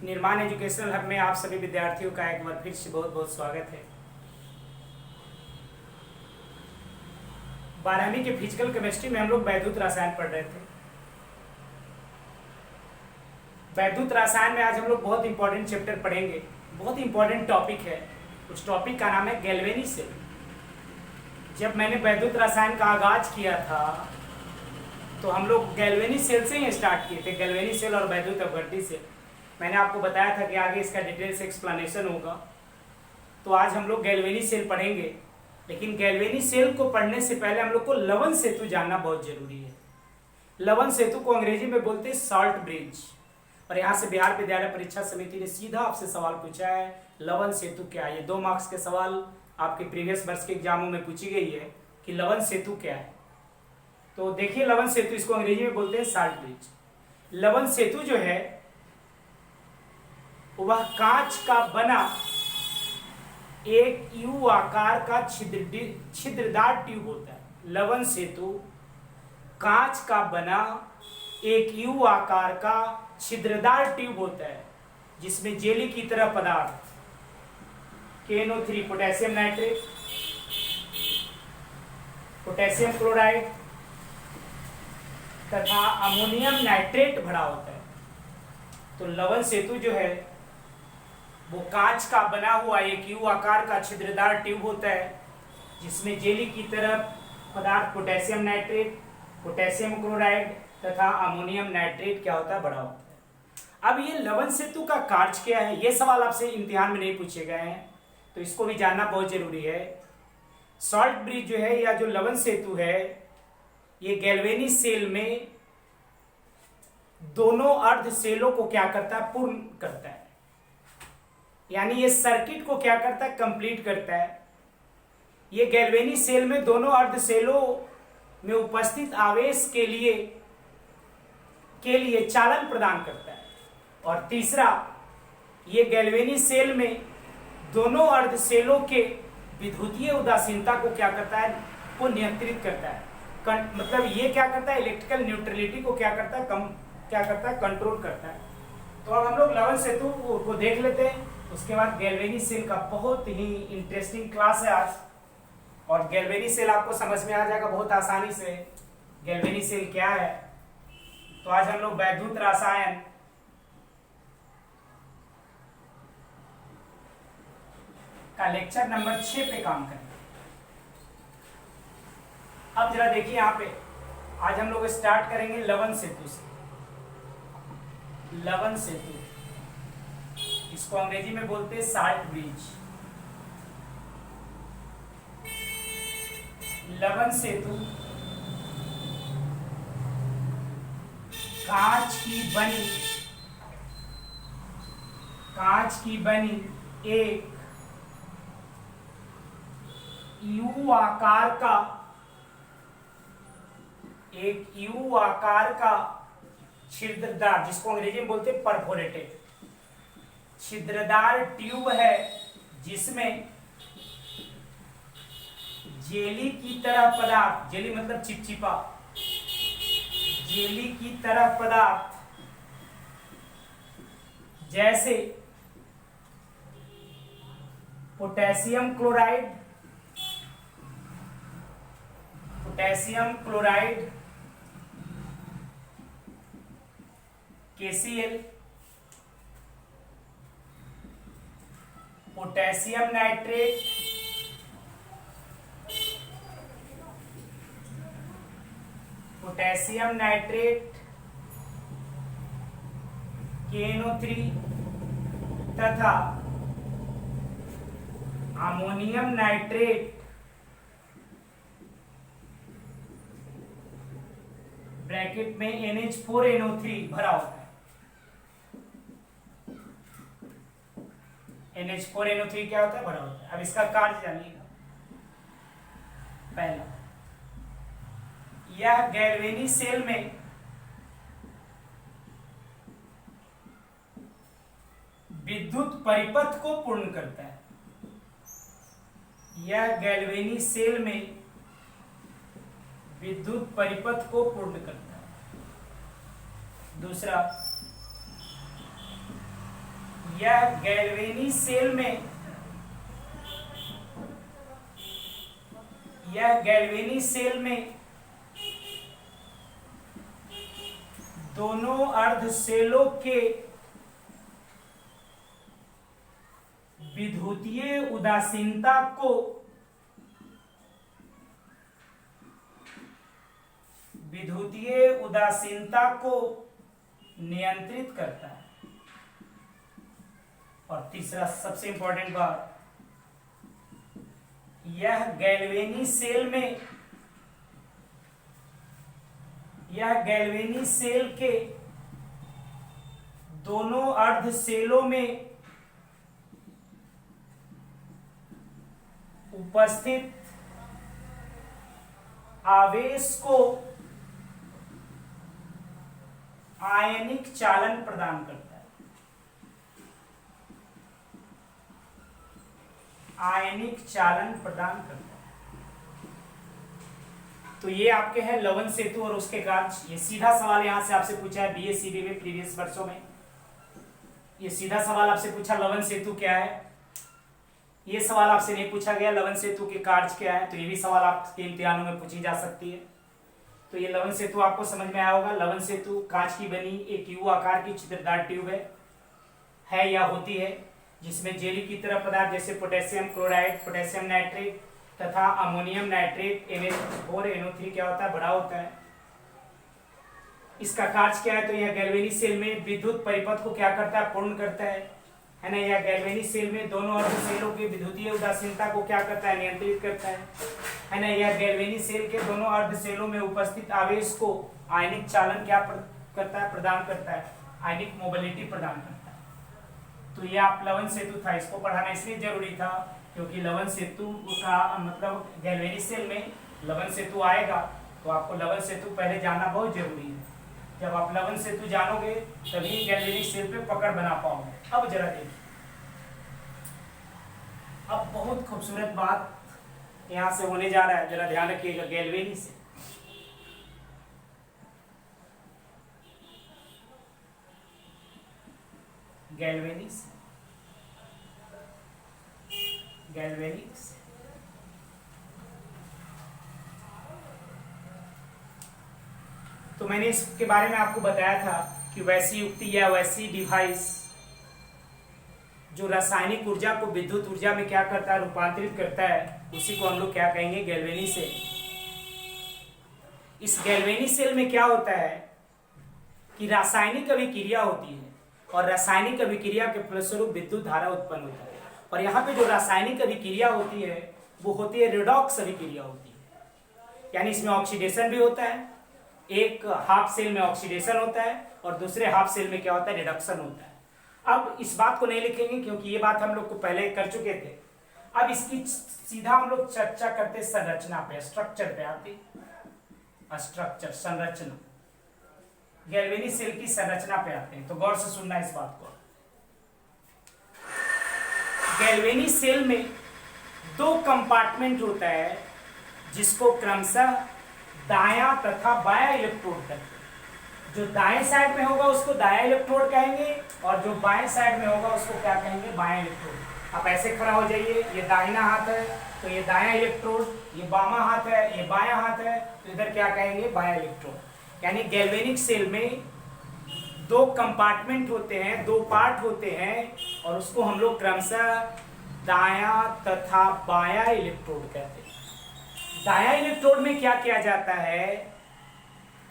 निर्माण educational hub में आप सभी विद्यार्थियों का एक बार फिर से बहुत बहुत स्वागत है। 12वीं के फिजिकल केमिस्ट्री में हम लोग वैद्युत रसायन पढ़ रहे थे। वैद्युत रसायन में आज हम लोग बहुत इंपॉर्टेंट चैप्टर पढ़ेंगे। बहुत इंपॉर्टेंट टॉपिक है। उस टॉपिक का नाम है गैल्वेनी सेल। जब मैंने वैद्युत रसायन का आगाज किया था तो हम लोग गैल्वेनी सेल से ही स्टार्ट किए थे, गैल्वेनी सेल और वैद्युत अपघट्य सेल। मैंने आपको बताया था कि आगे इसका डिटेल से एक्सप्लेनेशन होगा। तो आज हम लोग गैल्वेनी सेल पढ़ेंगे, लेकिन गैल्वेनी सेल को पढ़ने से पहले हम लोग को लवन सेतु जानना बहुत जरूरी है। लवन सेतु को अंग्रेजी में बोलते हैं सॉल्ट ब्रिज। और यहाँ से बिहार विद्यालय परीक्षा समिति ने सीधा आपसे सवाल पूछा है, लवन सेतु क्या है। ये 2 मार्क्स के सवाल आपके प्रीवियस वर्ष के एग्जामों में पूछी गई है कि लवन सेतु क्या है। तो देखिए, लवन सेतु, इसको अंग्रेजी में बोलते हैं सॉल्ट ब्रिज। लवन सेतु जो है वह कांच का बना एक यू आकार का छिद्रदार ट्यूब होता है। लवन सेतु कांच का बना एक यू आकार का छिद्रदार ट्यूब होता है जिसमें जेली की तरह पदार्थ KNO3 potassium nitrate, potassium chloride तथा अमोनियम नाइट्रेट भरा होता है। तो लवन सेतु जो है वो कांच का बना हुआ एक यू आकार का छिद्रदार ट्यूब होता है जिसमें जेली की तरह पदार्थ पोटेशियम नाइट्रेट, पोटेशियम क्लोराइड तथा अमोनियम नाइट्रेट क्या होता है, बड़ा होता है। अब ये लवन सेतु का कार्य क्या है, ये सवाल आपसे इम्तिहान में नहीं पूछे गए हैं, तो इसको भी जानना बहुत जरूरी है। सॉल्ट ब्रिज जो है या जो लवन सेतु है, ये गैल्वेनी सेल में दोनों अर्ध सेलों को क्या करता है, पूर्ण करता है। यानी ये सर्किट को क्या करता है, कंप्लीट करता है। ये गैल्वेनी सेल में दोनों अर्ध सेलों में उपस्थित आवेश के लिए चालन प्रदान करता है। और तीसरा, ये गैल्वेनी सेल में दोनों अर्ध सेलों के विद्युतीय उदासीनता को क्या करता है, को नियंत्रित करता है। मतलब ये क्या करता है, इलेक्ट्रिकल न्यूट्रलिटी को क्या करता है, कंट्रोल करता है। तो अब हम लोग लवन सेतु को देख लेते हैं। उसके बाद गैल्वेनी सेल का बहुत ही इंटरेस्टिंग क्लास है आज, और गैल्वेनी सेल आपको समझ में आ जाएगा बहुत आसानी से गैल्वेनी सेल क्या है। तो आज हम लोग वैद्युत रसायन का लेक्चर नंबर 6 पे काम करेंगे। अब जरा देखिए यहाँ पे, आज हम लोग स्टार्ट करेंगे लवन सेतु से। लवन सेतु, इसको अंग्रेजी में बोलते हैं सॉल्ट ब्रिज। लवन सेतु कांच की बनी एक यू आकार का छिद्रदार, जिसको अंग्रेजी में बोलते हैं परफोरेटेड छिद्रदार ट्यूब है जिसमें जेली की तरह पदार्थ, जेली मतलब चिपचिपा, जेली की तरह पदार्थ जैसे potassium chloride, KCl, potassium nitrate, KNO3 तथा अमोनियम नाइट्रेट ब्रैकेट में NH4NO3 भरा होता है। NH4NO3 क्या होता है, भरा होता है। अब इसका कार्य जानिएगा। पहला, यह गैल्वेनी सेल में विद्युत परिपथ को पूर्ण करता है। यह गैल्वेनी सेल में विद्युत परिपथ को पूर्ण करता है। दूसरा, यह गैल्वेनी सेल में दोनों अर्ध सेलों के विद्युतीय उदासीनता को नियंत्रित करता है। और तीसरा सबसे इंपॉर्टेंट बात, यह गैल्वेनी सेल के दोनों अर्ध सेलों में उपस्थित आवेश को आयनिक चालन प्रदान करता है। तो ये आपके हैं लवन सेतु और उसके कार्य। ये सीधा सवाल यहां से आपसे पूछा है बीएससीबी में प्रीवियस वर्षों में। ये सीधा सवाल आपसे पूछा लवन सेतु क्या है। ये सवाल आपसे नहीं पूछा गया लवन सेतु के कार्य क्या है। तो ये भी सवाल आपके इम्तिहानों में पूछी जा सकती है। तो ये लवन सेतु आपको समझ में आया होगा। लवन सेतु कांच की बनी एक यू आकार की छिद्रदार ट्यूब है या होती है, जिसमें जेली की तरह पदार्थ जैसे पोटेशियम क्लोराइड, पोटेशियम नाइट्रेट तथा अमोनियम नाइट्रेट NH4 NO3 क्या होता है, बड़ा होता है। इसका कार्य क्या है, तो यह गैल्वेनी सेल में विद्युत परिपथ को क्या करता है, पूर्ण करता है ना। यह गैल्वेनी सेल में दोनों अर्ध सेलों की विद्युतीय उदासीनता को क्या करता है, नियंत्रित करता है ना। यह गैल्वेनी सेल के दोनों अर्ध सेलों में उपस्थित आवेश को आयनिक चालन क्या करता है, प्रदान करता है, आयनिक मोबिलिटी प्रदान करता है। तो यह आप लवन सेतु था, इसको पढ़ाना इसलिए जरूरी था क्योंकि लवन सेतु का मतलब गैल्वेनी सेल में लवन सेतु आएगा, तो आपको लवन सेतु पहले जानना बहुत जरूरी है। जब आप लवन सेतु जानोगे तभी गैल्वेनी सेल पे पकड़ बना पाओगे। अब जरा देखिए, अब बहुत खूबसूरत बात यहां से होने जा रहा है, जरा ध्यान रखिएगा। गैल्वेनी से तो मैंने इसके बारे में आपको बताया था कि वैसी युक्ति या वैसी डिवाइस जो रासायनिक ऊर्जा को विद्युत ऊर्जा में क्या करता है, रूपांतरित करता है, उसी को हम लोग क्या कहेंगे, गैल्वेनी सेल। इस गैल्वेनी सेल में क्या होता है कि रासायनिक अभिक्रिया होती है और रासायनिक अभिक्रिया के फलस्वरूप विद्युत धारा उत्पन्न होता है। और यहाँ पे जो रासायनिक अभिक्रिया होती है वो होती है रेडॉक्स अभिक्रिया होती है, यानी इसमें ऑक्सीडेशन भी होता है। एक हाफ सेल में ऑक्सीडेशन होता है और दूसरे हाफ सेल में क्या होता है, रिडक्शन होता है। अब इस बात को नहीं लिखेंगे क्योंकि ये बात हम लोग को पहले कर चुके थे। अब इसकी सीधा हम लोग चर्चा करते संरचना पे, स्ट्रक्चर पे आते। स्ट्रक्चर, संरचना, गैल्वेनी सेल की संरचना पे आते हैं। तो गौर से सुनना इस बात को। गैल्वेनी सेल में दो कंपार्टमेंट होता है जिसको क्रमशः दायां तथा बायां इलेक्ट्रोड कहते हैं। जो दाएं साइड में होगा उसको दायां इलेक्ट्रोड कहेंगे और जो बाएं साइड में होगा उसको क्या कहेंगे, बायां इलेक्ट्रोड। आप ऐसे खड़ा हो जाइए, ये दाहिना हाथ है तो ये दायां इलेक्ट्रोड, ये बामा हाथ है, ये बायां हाथ है, तो इधर क्या कहेंगे, बायां इलेक्ट्रोड। यानी गैल्वेनिक सेल में दो कंपार्टमेंट होते हैं, दो पार्ट होते हैं और उसको हम लोग क्रमशः दायां तथा बायां इलेक्ट्रोड कहते हैं। दायां इलेक्ट्रोड में क्या किया जाता है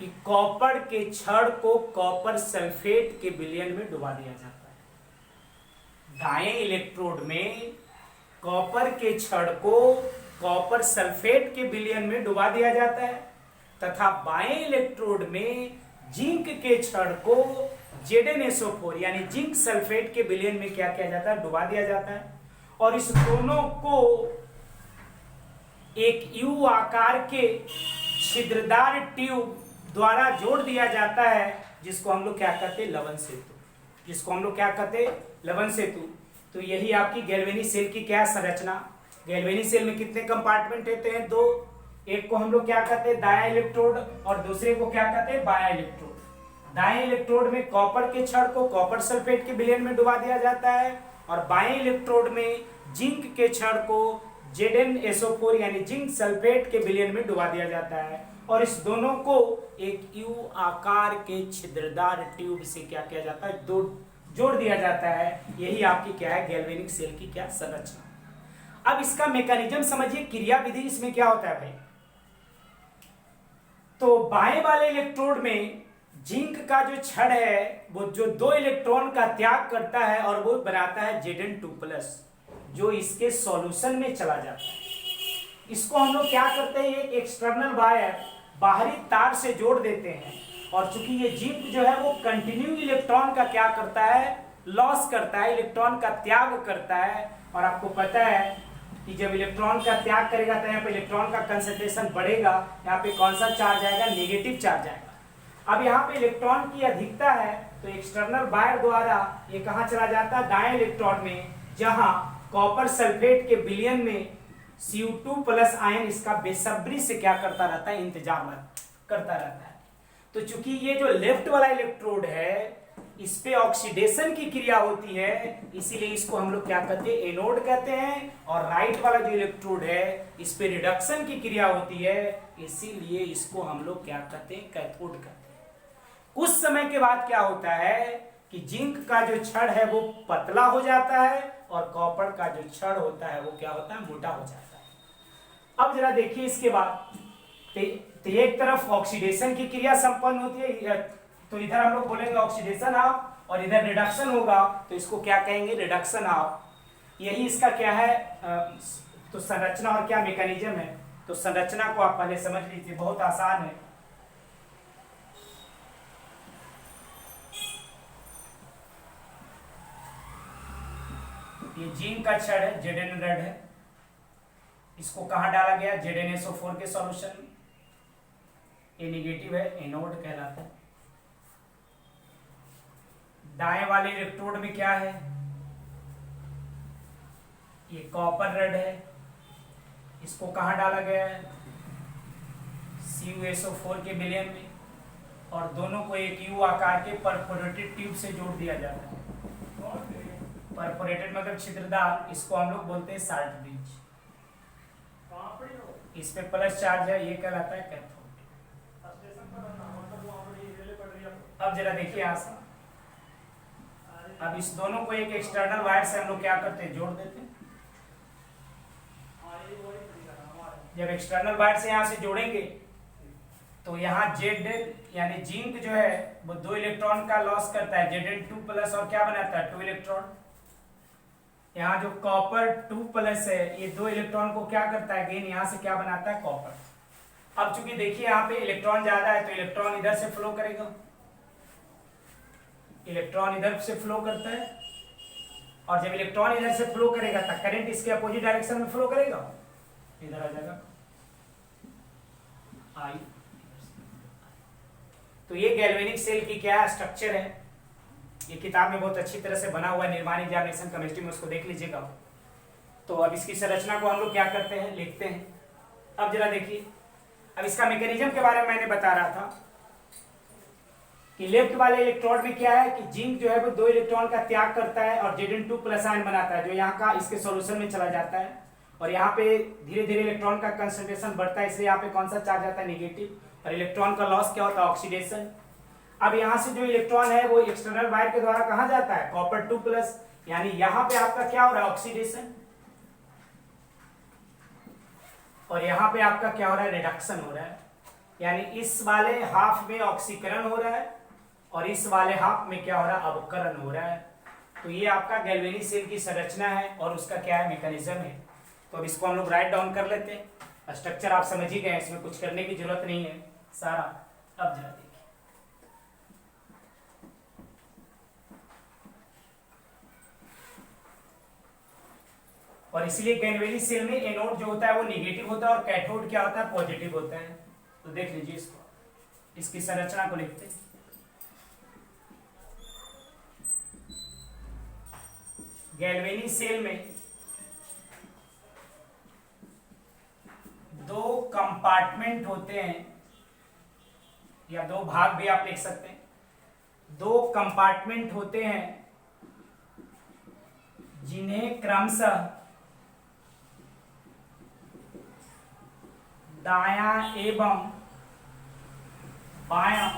कि कॉपर के छड़ को कॉपर सल्फेट के विलयन में डुबा दिया जाता है। दाएं इलेक्ट्रोड में कॉपर के छड़ को कॉपर सल्फेट के विलयन में डुबा दिया जाता है तथा बाएं इलेक्ट्रोड में जिंक के छड़ को ZnSO4 यानी जिंक सल्फेट के विलयन में क्या किया जाता है, डुबा दिया जाता है। और इस दोनों को एक यू आकार के छिद्रदार ट्यूब द्वारा जोड़ दिया जाता है, जिसको हम लोग क्या कहते हैं, लवन सेतु। तो यही आपकी गैल्वेनी सेल की क्या संरचना। गैल्वेनी सेल में कितने कंपार्टमेंट होते हैं, दो। एक को हम लोग क्या कहते हैं, दायां इलेक्ट्रोड और दूसरे को क्या कहते हैं, बायां इलेक्ट्रोड। दाएं इलेक्ट्रोड में कॉपर के छड़ को कॉपर सल्फेट के विलयन में डुबा दिया जाता है और बाएं इलेक्ट्रोड में जिंक के छड़ को ZnSO4 यानी जिंक सल्फेट के विलयन में डुबा दिया जाता है और इस दोनों को एक यू आकार के छिद्रदार ट्यूब से क्या किया जाता है, जोड़ दिया जाता है। यही आपकी क्या है, गैल्वेनिक सेल की क्या संरचना। अब इसका मैकेनिज्म समझिए, क्रियाविधि इसमें क्या होता है भाई। तो बाएं वाले इलेक्ट्रोड में जिंक का जो छड़ है वो जो 2 इलेक्ट्रॉन का त्याग करता है और वो बनाता है Zn2+, जो इसके सॉल्यूशन में चला जाता है। इसको हम लोग क्या करते हैं, एक एक्सटर्नल वायर बाहरी तार से जोड़ देते हैं और चूंकि ये जिंक जो है वो कंटिन्यू इलेक्ट्रॉन का क्या करता है, लॉस करता है, इलेक्ट्रॉन का त्याग करता है। और आपको पता है कि जब इलेक्ट्रॉन का त्याग करेगा तो यहाँ पे इलेक्ट्रॉन का कंसंट्रेशन बढ़ेगा, यहाँ पे कौन सा चार्ज आएगा, नेगेटिव चार्ज आएगा। अब यहाँ पे इलेक्ट्रॉन की अधिकता है तो एक्सटर्नल वायर द्वारा ये कहाँ चला जाता है, दाएं इलेक्ट्रॉन में, जहां कॉपर सल्फेट के विलयन में Cu2+ आयन इसका बेसब्री से क्या करता रहता है, इंतजार करता रहता है। तो चूंकि ये जो लेफ्ट वाला इलेक्ट्रोड है इस पे ऑक्सीडेशन की क्रिया होती है, इसीलिए इसको हम लोग क्या कहते हैं, एनोड कहते हैं। और राइट वाला जो इलेक्ट्रोड है इस पे रिडक्शन की क्रिया होती है, इसीलिए इसको हम लोग क्या कहते हैं, कैथोड कहते हैं। कुछ समय के बाद क्या होता है कि जिंक का जो छड़ है वो पतला हो जाता है और कॉपर का जो छड़ होता है वो क्या होता है, मोटा हो जाता है। अब जरा देखिए इसके बाद तो एक तरफ ऑक्सीडेशन की क्रिया संपन्न होती है, तो इधर हम लोग बोलेंगे ऑक्सीडेशन ऑफ और इधर रिडक्शन होगा, तो इसको क्या कहेंगे, रिडक्शन ऑफ। यही इसका क्या है, तो संरचना और क्या मैकेनिज्म है। तो संरचना को आप पहले समझ लीजिए, बहुत आसान है। ये जिंक का छड़ है, Zn रेड है, इसको कहां डाला गया, ZnSO4 के सॉल्यूशन में। ये नेगेटिव है, एनोड कहलाता है। दाएं वाले इलेक्ट्रोड में क्या है, ये कॉपर रेड है, इसको कहां डाला गया है, CuSO4 के विलयन में, और दोनों को एक यू आकार के परफोरेटेड ट्यूब से जोड़ दिया जाता है। परफोरेटेड मतलब छिद्रदार, इसको हम लोग बोलते हैं साल्ट ब्रिज। इस पे प्लस चार्ज है, ये कहलाता है कैथोड। अब जरा देखिए यहां से, अब इस दोनों को एक एक्सटर्नल वायर से हम लोग क्या करते हैं, जोड़ देते हैं। जब एक्सटर्नल वायर से यहां से जोड़ेंगे तो यहाँ Zn यानी जिंक जो है वो 2 इलेक्ट्रॉन का लॉस करता है, Zn2+ और क्या बनाता है, 2 इलेक्ट्रॉन। यहाँ जो कॉपर 2+ है ये 2 इलेक्ट्रॉन को क्या करता है, गेन यहाँ से क्या बनाता है, कॉपर। अब चूंकि देखिए यहाँ पे इलेक्ट्रॉन ज्यादा है तो इलेक्ट्रॉन इधर से फ्लो करेगा, इलेक्ट्रॉन इधर से फ्लो करता है, और जब इलेक्ट्रॉन इधर से फ्लो करेगा तो करंट इसके अपोजिट डायरेक्शन में फ्लो करेगा, इधर आ जाएगा आई। तो ये गैल्वेनिक सेल की क्या स्ट्रक्चर है, ये किताब में बहुत अच्छी तरह से बना हुआ है, निर्माण एग्जामिनेशन केमिस्ट्री में, उसको देख लीजिएगा। तो अब इसकी संरचना को हम लोग क्या करते हैं, लिखते हैं। अब जरा देखिए, अब इसका मैकेनिज्म के बारे में मैंने बता रहा था कि लेफ्ट वाले इलेक्ट्रोड में क्या है कि जिंक जो है वो 2 इलेक्ट्रॉन का त्याग करता है और Zn2+ आयन बनाता है, जो यहाँ का इसके सॉल्यूशन में चला जाता है। और यहाँ पे धीरे धीरे इलेक्ट्रॉन का कंसंट्रेशन बढ़ता है, इसलिए यहाँ पे कौन सा चार्ज आता है, नेगेटिव। और इलेक्ट्रॉन का लॉस क्या होता है, ऑक्सीडेशन। अब यहाँ से जो इलेक्ट्रॉन है वो एक्सटर्नल वायर के द्वारा कहाँ जाता है, कॉपर 2+, यानी यहाँ पे आपका क्या हो रहा है, ऑक्सीडेशन, और यहाँ पे आपका क्या हो रहा है, रिडक्शन हो रहा है। यानी इस वाले हाफ में ऑक्सीकरण हो रहा है और इस वाले हाफ में क्या हो रहा है, अवकरण हो रहा है। तो ये आपका गैल्वेनिक सेल की संरचना है और उसका क्या है, मैकेनिज्म है। तो अब इसको हम लोग राइट डाउन कर लेते हैं। स्ट्रक्चर आप समझ ही गए, इसमें कुछ करने की जरूरत नहीं है सारा। अब जरा देखिए, और इसलिए गैल्वेनिक सेल में एनोड जो होता है वो नेगेटिव होता है और कैथोड क्या होता है, पॉजिटिव होता है। तो देख लीजिए इसको, इसकी संरचना को लिखते हैं। गैल्वेनिक सेल में 2 कंपार्टमेंट होते हैं, या 2 भाग भी आप लिख सकते हैं। दो कंपार्टमेंट होते हैं जिन्हें क्रमशः दायां एवं बायां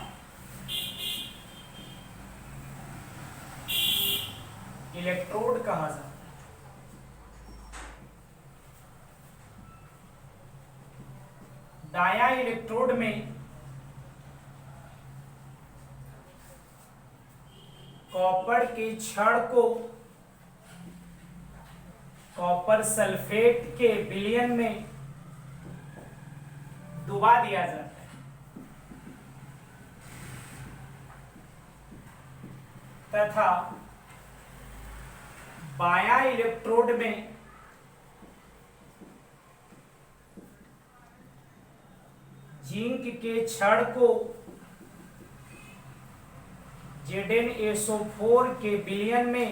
इलेक्ट्रोड कहा जाता है। दायां इलेक्ट्रोड में कॉपर के छड़ को कॉपर सल्फेट के विलयन में डुबा दिया जाता है तथा बायां इलेक्ट्रोड में जिंक के छड़ को Zn-SO4 के विलयन में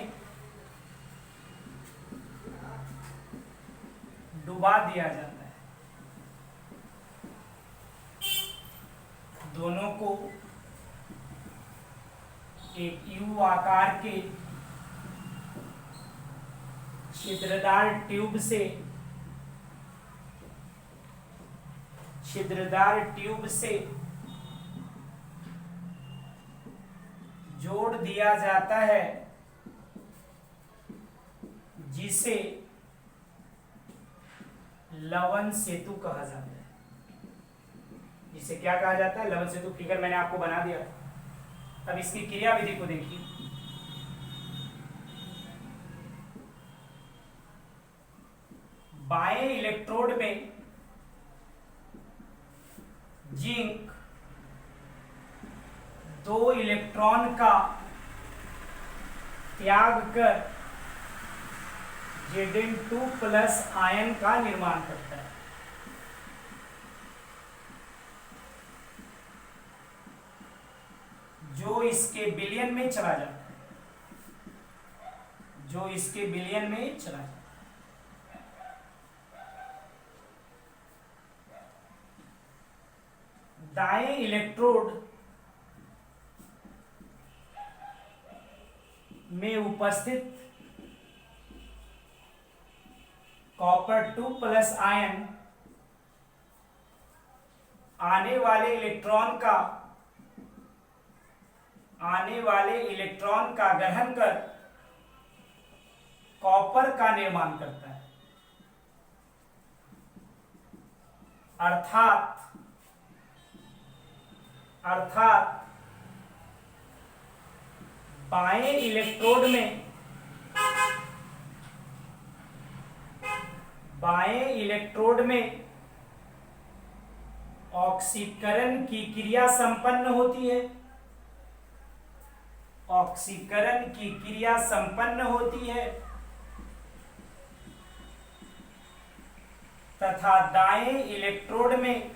डुबा दिया जाता है। दोनों को एक यू आकार के छिद्रदार ट्यूब से जोड़ दिया जाता है, जिसे लवण सेतु कहा जाता है। जिसे क्या कहा जाता है? लवण सेतु। फिगर मैंने आपको बना दिया। अब इसकी क्रिया विधि को देखिए। बाएं इलेक्ट्रोड में जिंक 2 इलेक्ट्रॉन का त्याग कर Zn2+ आयन का निर्माण करता है। जो इसके विलयन में चला जाता है। दाएं इलेक्ट्रोड में उपस्थित कॉपर 2+ आयन आने वाले इलेक्ट्रॉन का ग्रहण कर कॉपर का निर्माण करता है। अर्थात बाएं इलेक्ट्रोड में ऑक्सीकरण की क्रिया संपन्न होती है तथा दाएं इलेक्ट्रोड में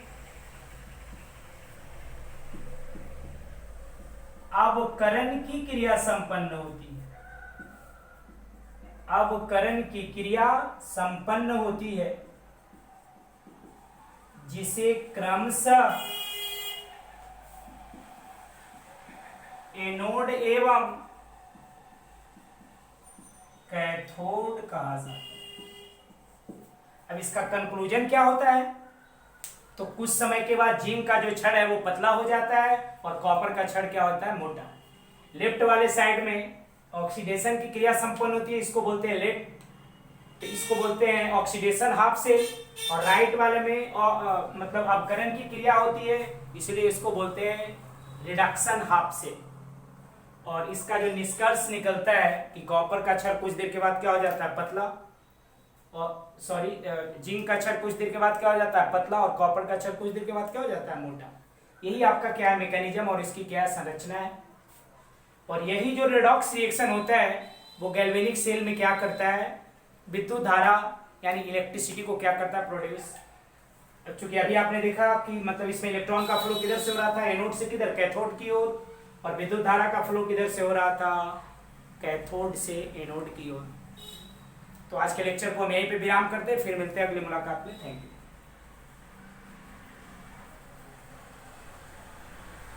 अवकरण की क्रिया संपन्न होती है, जिसे क्रमशः एनोड एवं कैथोड कहा जाता है। अब इसका कंक्लूजन क्या होता है? तो कुछ समय के बाद जिंक का जो छड़ है वो पतला हो जाता है और कॉपर का छड़ क्या होता है? मोटा। लेफ्ट वाले साइड में ऑक्सीडेशन की क्रिया संपन्न होती है, इसको बोलते हैं लेफ्ट, तो इसको बोलते हैं ऑक्सीडेशन हाफ सेल। और राइट वाले में मतलब अपकरण की क्रिया होती है, इसलिए इसको बोलते हैं रिडक्शन हाफ सेल। और इसका जो निष्कर्ष निकलता है कि कॉपर का छड़ कुछ देर के बाद क्या हो जाता है? पतला। और जिंक का छड़ कुछ देर के बाद क्या हो जाता है? पतला। और कॉपर का छड़ कुछ देर के बाद क्या हो जाता है? मोटा। यही आपका क्या है? मैकेनिज्म और इसकी क्या संरचना है। और यही जो रेडॉक्स रिएक्शन होता है वो गैल्वेनिक सेल में क्या करता है? विद्युत धारा यानी इलेक्ट्रिसिटी को क्या करता है? प्रोड्यूस। चूंकि अभी आपने देखा कि मतलब इसमें इलेक्ट्रॉन का फ्लो किधर से हो रहा था? एनोड से किधर? कैथोड की ओर। और विद्युत धारा का फ्लो किधर से हो रहा था? कैथोड से एनोड की ओर। तो आज के लेक्चर को हम यहीं पे विराम करते हैं, फिर मिलते हैं अगली मुलाकात में। Thank you.